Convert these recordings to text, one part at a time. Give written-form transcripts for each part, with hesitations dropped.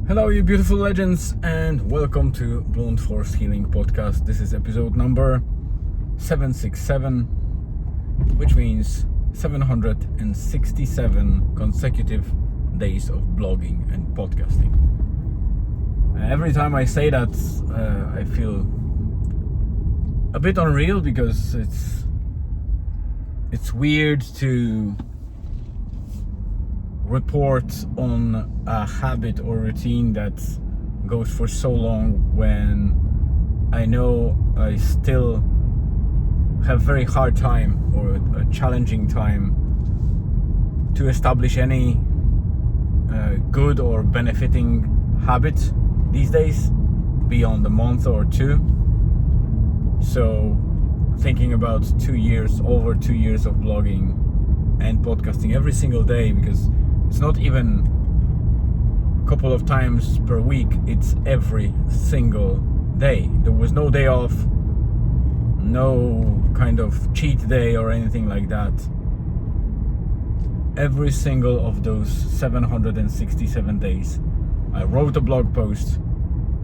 Hello, you beautiful legends, and welcome to Blunt Force Healing Podcast. This is episode number 767, which means 767 consecutive days of blogging and podcasting. Every time I say that, I feel a bit unreal because it's weird to report on a habit or routine that goes for so long when I know I still have very hard time or a challenging time to establish any good or benefiting habit these days beyond a month or two. So thinking about over 2 years of blogging and podcasting every single day, because it's not even a couple of times per week, it's every single day. There was no day off, no kind of cheat day or anything like that. Every single of those 767 days, I wrote a blog post,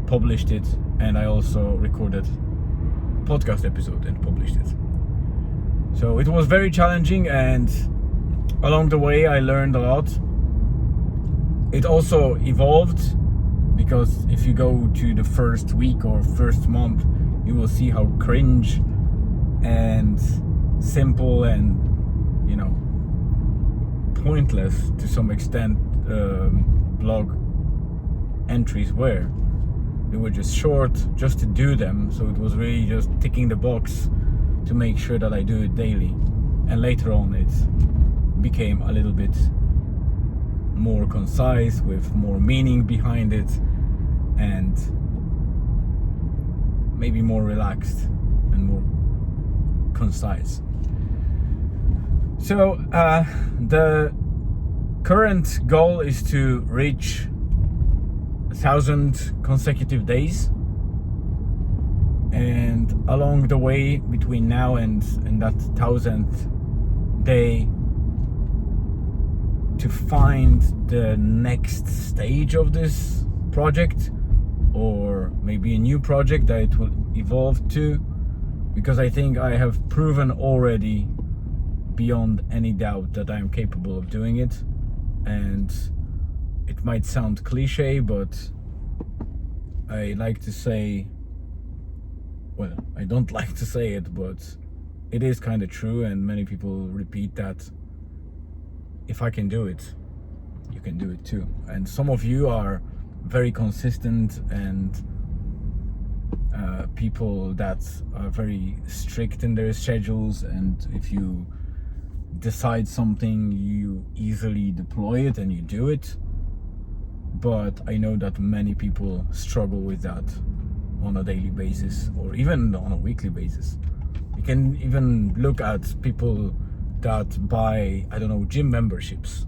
published it, and I also recorded a podcast episode and published it. So it was very challenging, and along the way I learned a lot. It also evolved, because if you go to the first week or first month, you will see how cringe and simple and, pointless to some extent blog entries were. They were just short, just to do them, so it was really just ticking the box to make sure that I do it daily. And later on it became a little bit more concise, with more meaning behind it, and maybe more relaxed and more concise. So the current goal is to reach 1,000 consecutive days, and along the way between now and that 1,000th day, to find the next stage of this project, or maybe a new project that it will evolve to, because I think I have proven already beyond any doubt that I am capable of doing it. And it might sound cliche, but I like to say, well, I don't like to say it, but it is kind of true, and many people repeat that if I can do it, you can do it too. And some of you are very consistent and people that are very strict in their schedules, and if you decide something, you easily deploy it and you do it. But I know that many people struggle with that on a daily basis, or even on a weekly basis. You can even look at people that buy, gym memberships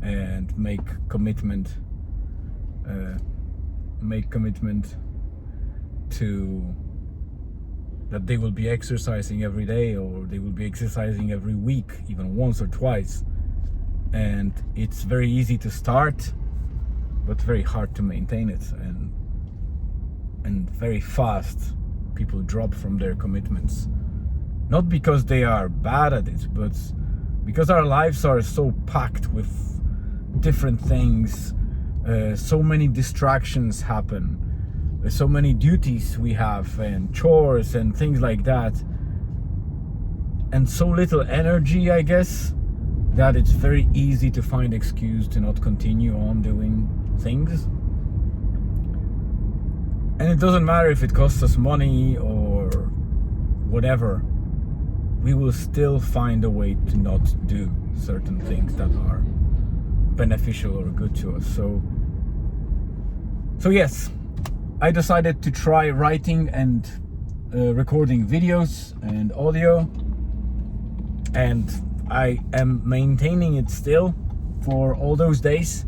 and make commitment to that they will be exercising every day, or they will be exercising every week, even once or twice. And it's very easy to start, but very hard to maintain it, and very fast people drop from their commitments. Not because they are bad at it, but because our lives are so packed with different things. So many distractions happen. So many duties we have, and chores and things like that. And so little energy, I guess, that it's very easy to find excuse to not continue on doing things. And it doesn't matter if it costs us money or whatever. We will still find a way to not do certain things that are beneficial or good to us. So yes, I decided to try writing and recording videos and audio, and I am maintaining it still for all those days.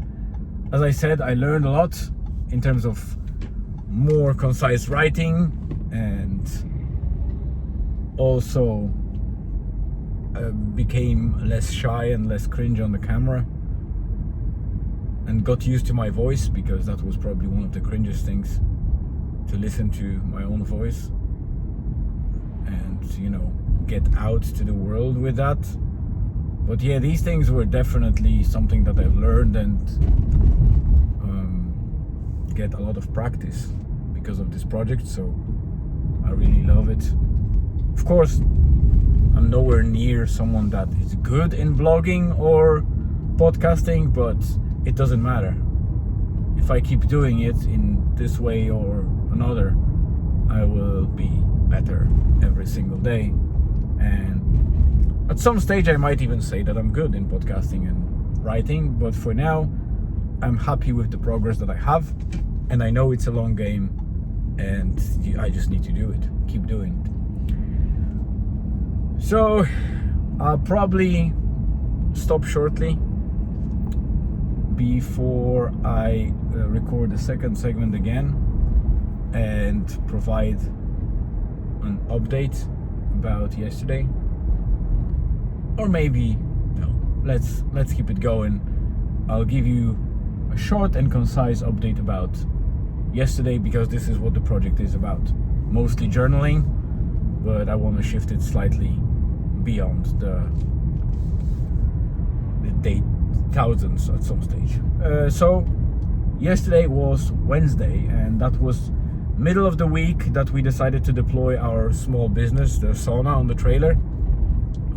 As I said, I learned a lot in terms of more concise writing, and also became less shy and less cringe on the camera. and got used to my voice, because that was probably one of the cringiest things, to listen to my own voice and, you know, get out to the world with that. But yeah, these things were definitely something that I've learned and get a lot of practice because of this project, so I really love it. Of course, I'm nowhere near someone that is good in blogging or podcasting, but it doesn't matter. If I keep doing it in this way or another, I will be better every single day. And at some stage I might even say that I'm good in podcasting and writing, but for now I'm happy with the progress that I have, and I know it's a long game, and I just need to do it, keep doing it. So I'll probably stop shortly before I record the second segment again and provide an update about yesterday. Or maybe no, let's keep it going. I'll give you a short and concise update about yesterday, because this is what the project is about. Mostly journaling, but I want to shift it slightly beyond the date thousands at some stage. So yesterday was Wednesday, and that was middle of the week that we decided to deploy our small business, the sauna, on the trailer.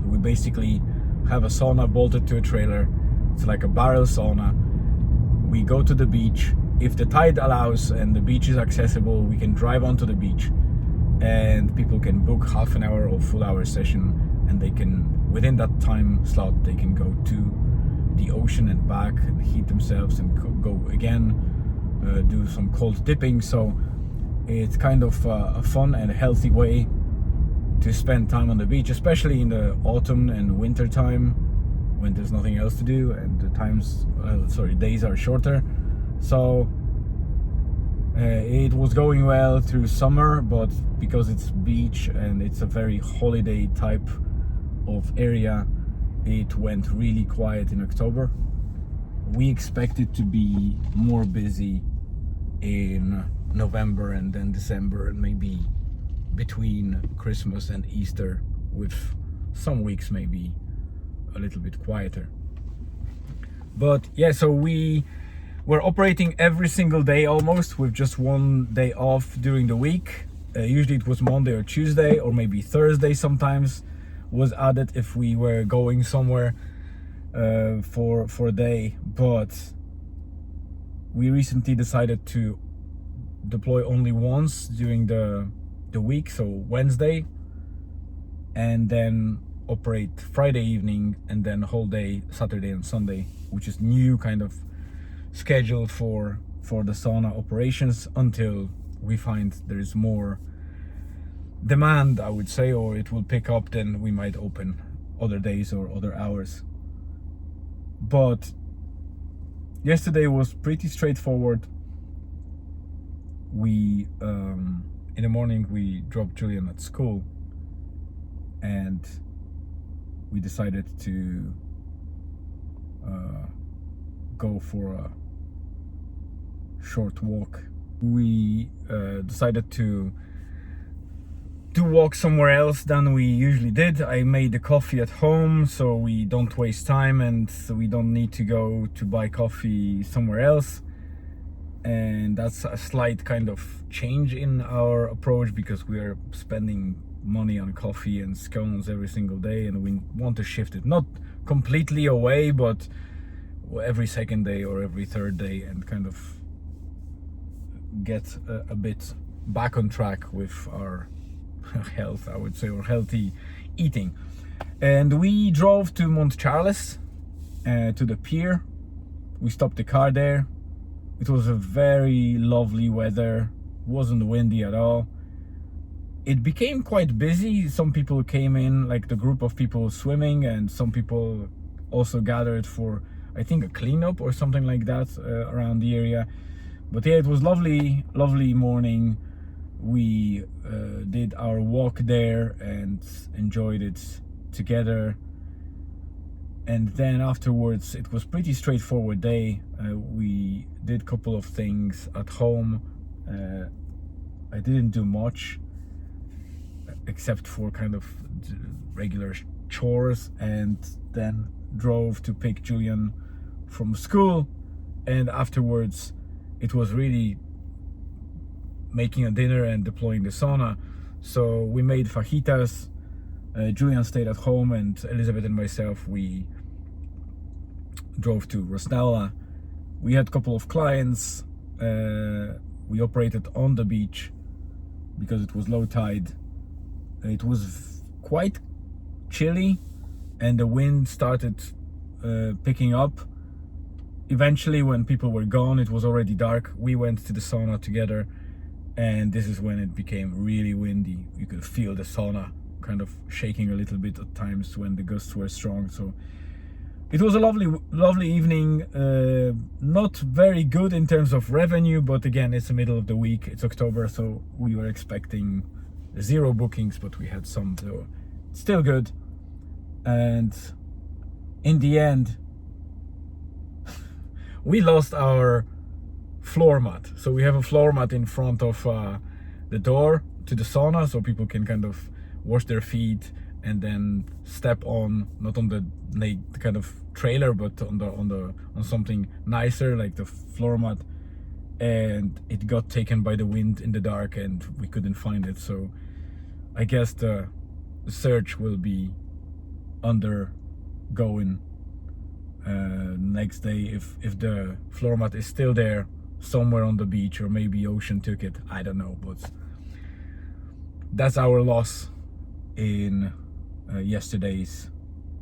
We basically have a sauna bolted to a trailer. It's like a barrel sauna. We go to the beach. If the tide allows and the beach is accessible, we can drive onto the beach, and people can book half an hour or full hour session, and they can, within that time slot, they can go to the ocean and back and heat themselves and go again, do some cold dipping. So it's kind of a fun and healthy way to spend time on the beach, especially in the autumn and winter time when there's nothing else to do and the days are shorter. So it was going well through summer, but because it's beach and it's a very holiday type of area, it went really quiet in October. We expect it to be more busy in November and then December, and maybe between Christmas and Easter, with some weeks maybe a little bit quieter. But yeah, so we were operating every single day almost, with just one day off during the week. Usually it was Monday or Tuesday, or maybe Thursday sometimes was added if we were going somewhere for a day. But we recently decided to deploy only once during the week, so Wednesday, and then operate Friday evening, and then whole day Saturday and Sunday, which is new kind of schedule for the sauna operations, until we find there is more demand, I would say, or it will pick up. Then we might open other days or other hours. But yesterday was pretty straightforward. We in the morning we dropped Julian at school, and we decided to go for a short walk. We decided to walk somewhere else than we usually did. I made the coffee at home, so we don't waste time, and so we don't need to go to buy coffee somewhere else. And that's a slight kind of change in our approach, because we are spending money on coffee and scones every single day, and we want to shift it, not completely away, but every second day or every third day, and kind of get a bit back on track with our health, I would say, or healthy eating. And we drove to Mont Charles, to the pier. We stopped the car there. It was a very lovely weather, wasn't windy at all. It became quite busy. Some people came in, like the group of people swimming, and some people also gathered for, I think, a cleanup or something like that around the area. But yeah, it was lovely morning. We did our walk there and enjoyed it together. And then afterwards it was pretty straightforward day. We did a couple of things at home. I didn't do much except for kind of regular chores, and then drove to pick Julian from school. And afterwards it was really making a dinner and deploying the sauna. So we made fajitas. Julian stayed at home, and Elizabeth and myself, we drove to Rosnella. We had a couple of clients. We operated on the beach because it was low tide. It was quite chilly and the wind started picking up. Eventually, when people were gone, it was already dark. We went to the sauna together, and this is when it became really windy. You could feel the sauna kind of shaking a little bit at times when the gusts were strong. So it was a lovely evening. Not very good in terms of revenue, but again, it's the middle of the week. It's October, so we were expecting 0 bookings, but we had some, so still good. And in the end, we lost our floor mat. So we have a floor mat in front of the door to the sauna, so people can kind of wash their feet and then step on, not on the kind of trailer, but on something nicer like the floor mat. And it got taken by the wind in the dark, and we couldn't find it. So I guess the search will be undergoing next day if the floor mat is still there somewhere on the beach, or maybe ocean took it. I don't know, but that's our loss in yesterday's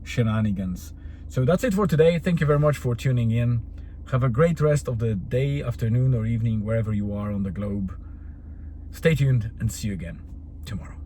shenanigans. So that's it for today. Thank you very much for tuning in. Have a great rest of the day, afternoon, or evening, wherever you are on the globe. Stay tuned and see you again tomorrow.